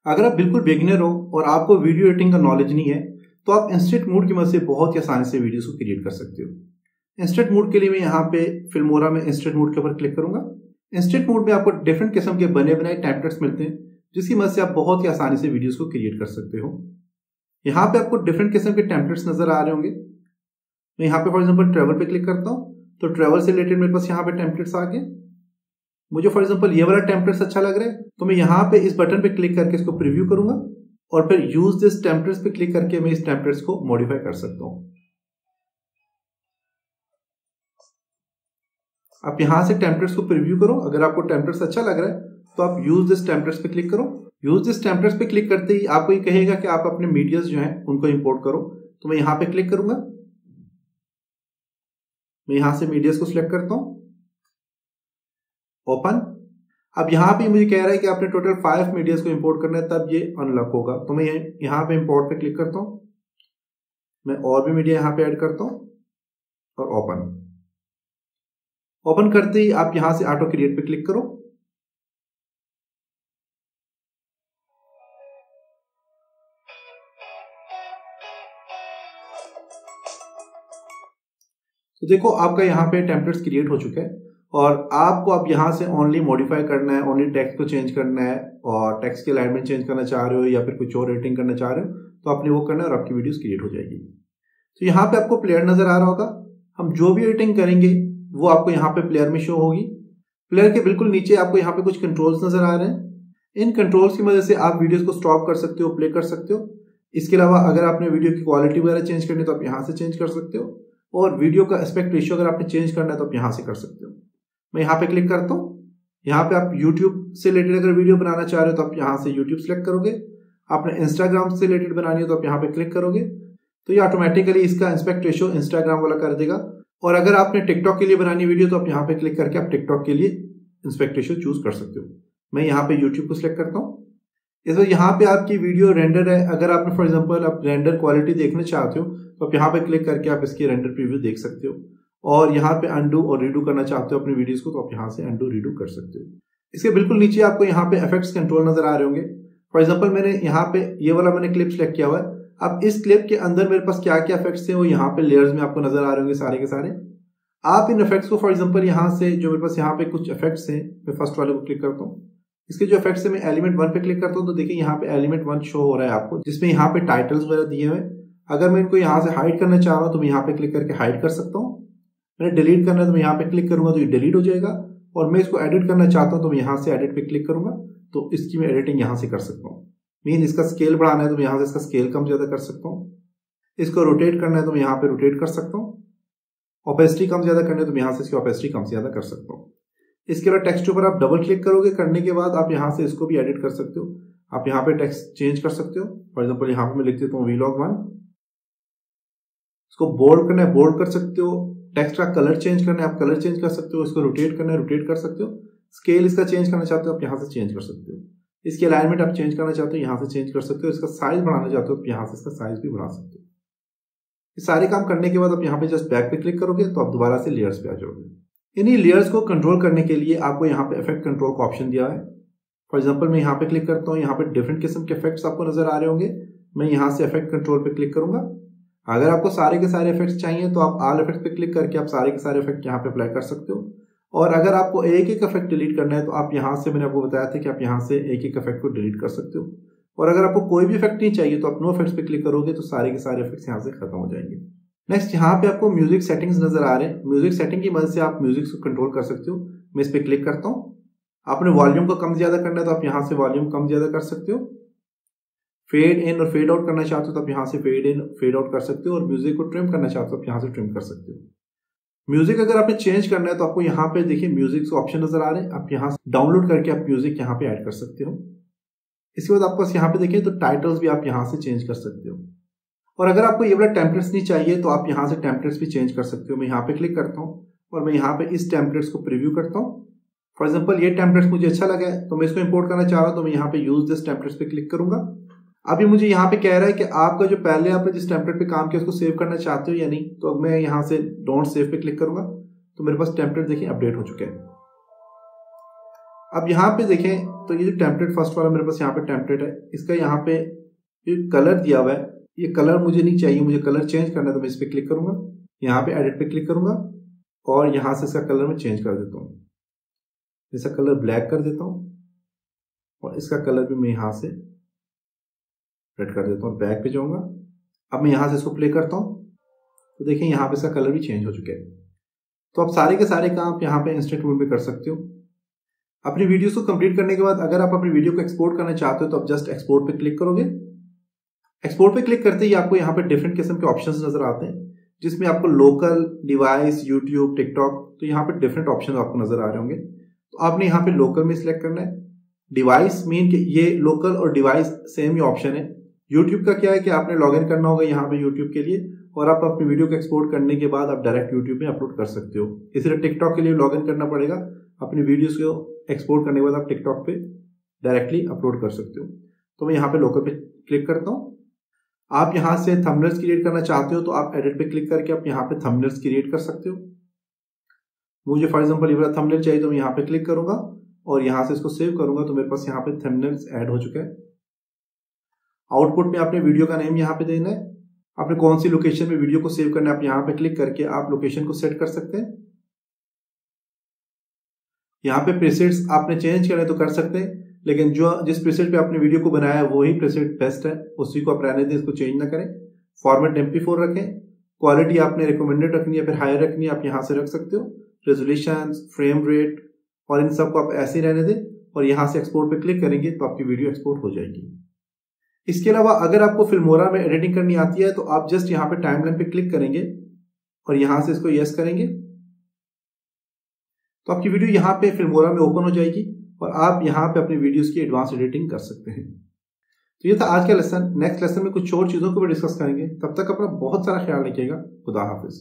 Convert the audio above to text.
अगर आप बिल्कुल बिगिनर हो और आपको वीडियो एडिटिंग का नॉलेज नहीं है तो आप इंस्टेंट मोड की मदद से बहुत ही आसानी से वीडियोस को क्रिएट कर सकते हो। इंस्टेंट मोड के लिए मैं यहाँ पे फिल्मोरा में इंस्टेंट मोड के ऊपर क्लिक करूंगा। इंस्टेंट मोड में आपको डिफरेंट किस्म के बने बनाए टेम्पलेट्स मिलते हैं जिसकी मदद से आप बहुत ही आसानी से वीडियोस को क्रिएट कर सकते हो। यहाँ पे आपको डिफरेंट किस्म के टेम्पलेट्स नजर आ रहे होंगे। मैं यहाँ पे फॉर एग्जांपल ट्रैवल पे क्लिक करता हूँ तो ट्रैवल से रिलेटेड मेरे पास यहाँ पे टेम्पलेट्स आ गए। मुझे फॉर एग्जांपल ये वाला टेम्पलेट्स अच्छा लग रहा है तो मैं यहाँ पे इस बटन पे क्लिक करके इसको प्रीव्यू करूंगा और फिर यूज दिस टेम्पलेट्स पे क्लिक करके मैं इस टेम्पलेट्स को मॉडिफाई कर सकता हूँ। आप यहां से टेम्पलेट्स को प्रीव्यू करो। अगर आपको टेम्पलेट्स अच्छा लग रहा है तो आप यूज दिस टेम्पलेट्स पे क्लिक करो। यूज दिस टेम्पलेट्स पे क्लिक करते ही आपको ये कहेगा कि आप अपने मीडियाज जो हैं उनको इंपोर्ट करो। तो मैं यहां पे क्लिक करूंगा। मैं यहां से मीडियाज को सिलेक्ट करता हूं, ओपन। अब यहां पे मुझे कह रहा है कि आपने टोटल 5 मीडियाज को इंपोर्ट करना है तब ये अनलॉक होगा। तो मैं यहां पे इंपोर्ट पे क्लिक करता हूं। मैं और भी मीडिया यहां पे ऐड करता हूं और ओपन। ओपन करते ही आप यहां से ऑटो क्रिएट पे क्लिक करो। तो देखो आपका यहाँ पे टेम्पलेट्स क्रिएट हो चुका है और आपको अब यहाँ से ओनली मॉडिफाई करना है, ओनली टेक्स्ट को चेंज करना है और टेक्स्ट के अलाइनमेंट चेंज करना चाह रहे हो या फिर कुछ और एडिटिंग करना चाह रहे हो तो आपने वो करना है और आपकी वीडियोस क्रिएट हो जाएगी। तो यहाँ पे आपको प्लेयर नजर आ रहा होगा। हम जो भी एडिटिंग करेंगे वो आपको यहाँ पे प्लेयर में शो होगी। प्लेयर के बिल्कुल नीचे आपको यहाँ पे कुछ कंट्रोल्स नजर आ रहे हैं। इन कंट्रोल्स की मदद से आप वीडियोस को स्टॉप कर सकते हो, प्ले कर सकते हो। इसके अलावा अगर आपने वीडियो की क्वालिटी वगैरह चेंज करनी है तो आप यहाँ से चेंज कर सकते हो और वीडियो का एस्पेक्ट रेशियो अगर आपने चेंज करना है तो आप यहाँ से कर सकते हो। मैं यहाँ पे क्लिक करता हूँ। यहाँ पे आप YouTube से रिलेटेड अगर वीडियो बनाना चाह रहे हो तो आप यहाँ से YouTube सिलेक्ट करोगे। आपने Instagram से रिलेटेड बनानी है तो आप यहाँ पे क्लिक करोगे तो ये ऑटोमेटिकली इसका एस्पेक्ट रेशियो Instagram वाला कर देगा। और अगर आपने टिकटॉक के लिए बनानी वीडियो तो आप यहाँ पे क्लिक करके आप टिकटॉक के लिए एस्पेक्ट रेशियो चूज कर सकते हो। मैं यहाँ पे YouTube को सिलेक्ट करता हूँ। इस वक्त यहाँ पे आपकी वीडियो रेंडर है। अगर आपने फॉर एग्जांपल आप रेंडर क्वालिटी देखना चाहते हो तो आप यहाँ पे क्लिक करके आप इसकी रेंडर प्रीव्यू देख सकते हो और यहाँ पे अंडू और रीडू करना चाहते हो अपनी वीडियोस को तो आप यहाँ से अंडू रीडू कर सकते हो। इसके बिल्कुल नीचे आपको यहाँ पे इफेक्ट्स कंट्रोल नजर आ रहे होंगे। फॉर एग्जांपल मैंने यहाँ पे ये वाला मैंने क्लिप सिलेक्ट किया हुआ है। अब इस क्लिप के अंदर मेरे पास क्या क्या इफेक्ट्स है वो यहाँ पे लेयर्स में आपको नजर आ रहे होंगे सारे के सारे। आप इन इफेक्ट्स को फॉर एग्जांपल यहाँ से जो मेरे पास यहाँ पे कुछ इफेक्ट्स हैं, मैं फर्स्ट वाले को क्लिक करता हूँ। इसके जो इफेक्ट्स है मैं एलिमेंट 1 पे क्लिक करता हूँ तो देखिए यहाँ पे एलिमेंट 1 शो हो रहा है आपको, जिसमें यहाँ पे टाइटल्स वगैरह दिए हुए। अगर मैं इनको यहाँ से हाइड करना चाह रहा हूँ तो मैं यहाँ पे क्लिक करके हाइड कर सकता हूँ। मैंने डिलीट करना है तो मैं यहाँ पे क्लिक करूंगा तो ये डिलीट हो जाएगा। और मैं इसको एडिट करना चाहता हूँ तो मैं यहाँ से एडिट पे क्लिक करूंगा तो इसकी मैं एडिटिंग यहाँ से कर सकता हूँ। मीन इसका स्केल बढ़ाना है तो मैं यहाँ से इसका स्केल कम ज्यादा कर सकता हूँ। इसको रोटेट करना है तो मैं यहाँ पे रोटेट कर सकता हूँ। ओपेसिटी कम ज्यादा करना है तो मैं यहाँ से इसकी ओपेसिटी कम ज्यादा कर सकता हूँ। इसके बाद टेक्स्ट के ऊपर आप डबल क्लिक करोगे, करने के बाद आप यहाँ से इसको भी एडिट कर सकते हो। आप यहाँ पे टेक्स्ट चेंज कर सकते हो। फॉर एग्जाम्पल यहाँ पे मैं लिख देता हूँ वीलॉग 1। इसको बोल्ड करना है बोल्ड कर सकते हो। टेक्स्ट का कलर चेंज करना है आप कलर चेंज कर सकते हो। इसको रोटेट करना है रोटेट कर सकते हो। स्केल इसका चेंज करना चाहते हो आप यहाँ से चेंज कर सकते हो। इसकी अलाइनमेंट आप चेंज करना चाहते हो यहाँ से चेंज कर सकते हो। इसका साइज बढ़ाना चाहते हो तो यहाँ से इसका साइज भी बढ़ा सकते हो। ये सारे काम करने के बाद आप यहाँ पे जस्ट बैक पे क्लिक करोगे तो आप दोबारा से लेयर्स पे आ जाओगे। इन्हीं लेयर्स को कंट्रोल करने के लिए आपको यहाँ पे इफेक्ट कंट्रोल का ऑप्शन दिया है। फॉर एग्जांपल मैं यहाँ पे क्लिक करता हूँ। यहाँ पे डिफरेंट किस्म के इफेक्ट्स आपको नजर आ रहे होंगे। मैं यहाँ से इफेक्ट कंट्रोल पे क्लिक करूंगा। अगर आपको सारे के सारे इफेक्ट्स चाहिए तो आप ऑल इफेक्ट्स पे क्लिक करके आप सारे के सारे इफेक्ट यहाँ पे अप्लाई कर सकते हो। और अगर आपको एक एक इफेक्ट डिलीट करना है तो आप यहाँ से, मैंने आपको बताया था कि आप यहाँ से एक एक इफेक्ट को डिलीट कर सकते हो। और अगर आपको कोई भी इफेक्ट नहीं चाहिए तो आप नो इफेक्ट्स पे क्लिक करोगे तो सारे के सारे इफेक्ट्स यहाँ से खत्म हो जाएंगे। नेक्स्ट यहाँ पे आपको म्यूजिक सेटिंग्स नजर आ रहे हैं। म्यूजिक सेटिंग की मदद से आप म्यूजिक को कंट्रोल कर सकते हो। मैं इस पे क्लिक करता हूँ। आपने वॉल्यूम को कम ज्यादा करना है तो आप यहाँ से वॉल्यूम कम ज्यादा कर सकते हो। फेड इन और फेड आउट करना चाहते हो तो आप यहाँ से फेड इन फेड आउट कर सकते हो। और म्यूजिक को ट्रिम करना चाहते हो आप यहाँ से ट्रिम कर सकते हो। म्यूजिक अगर आपने चेंज करना है तो आपको यहाँ पे देखिए म्यूजिक ऑप्शन नजर आ रहे हैं। आप यहाँ से डाउनलोड करके आप म्यूजिक यहाँ पे ऐड कर सकते हो। इसके बाद आपको यहाँ पे देखिए तो टाइटल्स भी आप यहाँ से चेंज कर सकते हो। और अगर आपको ये वाला टेम्पलेट्स नहीं चाहिए तो आप यहाँ से टेम्पलेट्स भी चेंज कर सकते हो। मैं यहाँ पे क्लिक करता हूँ और मैं यहाँ पे इस टेम्पलेट्स को प्रीव्यू करता हूँ। फॉर एग्जांपल ये टेम्पलेट्स मुझे अच्छा लगा है तो मैं इसको इंपोर्ट करना चाह रहा हूँ तो मैं यहाँ पे यूज दिस टेम्पलेट्स पे क्लिक करूंगा। अभी मुझे यहाँ पे कह रहा है कि आपका जो पहले आपने जिस टेम्पलेट पे काम किया उसको सेव करना चाहते हो या नहीं। तो अब मैं यहाँ से डोंट सेव पे क्लिक करूंगा तो मेरे पास टेम्पलेट देखिए अपडेट हो चुके हैं। अब यहाँ पे देखें तो ये जो टेम्पलेट फर्स्ट वाला मेरे पास यहाँ पे टेम्पलेट है, इसका यहाँ पे कलर दिया हुआ है, ये कलर मुझे नहीं चाहिए, मुझे कलर चेंज करना है। तो मैं इस पर क्लिक करूंगा, यहाँ पे एडिट पे क्लिक करूंगा और यहाँ से इसका कलर मैं चेंज कर देता हूँ। इसका कलर ब्लैक कर देता हूँ और इसका कलर भी मैं यहाँ से रेड कर देता हूँ। बैक पे जाऊंगा, अब मैं यहाँ से इसको प्ले करता हूँ तो देखिए यहाँ पे इसका कलर भी चेंज हो चुके हैं। तो आप सारे के सारे काम यहाँ पे इंस्टेंट मोड में कर सकते हो। अपनी वीडियोस को कंप्लीट करने के बाद अगर आप अपनी वीडियो को एक्सपोर्ट करना चाहते हो तो आप जस्ट एक्सपोर्ट पे क्लिक करोगे। एक्सपोर्ट पे क्लिक करते ही आपको यहाँ पे डिफरेंट किस्म के ऑप्शंस नजर आते हैं, जिसमें आपको लोकल, डिवाइस, यूट्यूब, टिकटॉक, तो यहाँ पे डिफरेंट ऑप्शन आपको नजर आ रहे होंगे। तो आपने यहाँ पे लोकल में सिलेक्ट करना है। डिवाइस मीन कि ये लोकल और डिवाइस सेम ही ऑप्शन है। यूट्यूब का क्या है कि आपने लॉग इन करना होगा यहाँ पे यूट्यूब के लिए और आप अपनी वीडियो को एक्सपोर्ट करने के बाद आप डायरेक्ट यूट्यूब में अपलोड कर सकते हो। इसलिए टिकटॉक के लिए लॉग इन करना पड़ेगा। अपनी वीडियोस को एक्सपोर्ट करने के बाद आप टिकटॉक पे डायरेक्टली अपलोड कर सकते हो। तो मैं यहाँ पे लोकल पे क्लिक करता हूँ। आप यहाँ से थंबनेल्स क्रिएट करना चाहते हो तो आप एडिट पे क्लिक करके आप यहाँ पे थंबनेल्स क्रिएट कर सकते हो। मुझे फॉर एग्जांपल ये वाला थंबनेल चाहिए तो मैं यहाँ पे क्लिक करूंगा और यहाँ से इसको सेव करूंगा तो मेरे पास यहाँ पे थंबनेल्स ऐड हो चुका है। आउटपुट में आपने वीडियो का नेम यहाँ पे देना है, आपने कौन सी लोकेशन में वीडियो को सेव करना है आप यहाँ पे क्लिक करके आप लोकेशन को सेट कर सकते हैं। यहाँ पे प्रीसेट्स आपने चेंज करना है तो कर सकते हैं, लेकिन जिस प्रीसेट पे आपने वीडियो को बनाया है वही प्रीसेट बेस्ट है, उसी को आप रहने दें, इसको चेंज ना करें। फॉर्मेट MP4 रखें। क्वालिटी आपने रिकमेंडेड रखनी है, फिर हायर रखनी है, आप यहाँ से रख सकते हो। रेजोल्यूशन, फ्रेम रेट और इन सब को आप ऐसे ही रहने दें और यहाँ से एक्सपोर्ट पे क्लिक करेंगे तो आपकी वीडियो एक्सपोर्ट हो जाएगी। इसके अलावा अगर आपको फिल्मोरा में एडिटिंग करनी आती है तो आप जस्ट यहाँ पे टाइमलाइन पे क्लिक करेंगे और यहाँ से इसको यस करेंगे तो आपकी वीडियो यहाँ पे फिल्मोरा में ओपन हो जाएगी और आप यहाँ पे अपनी वीडियोस की एडवांस एडिटिंग कर सकते हैं। तो ये था आज का लेसन। नेक्स्ट लेसन में कुछ और चीजों को भी डिस्कस करेंगे। तब तक अपना बहुत सारा ख्याल रखिएगा। खुदा हाफिज।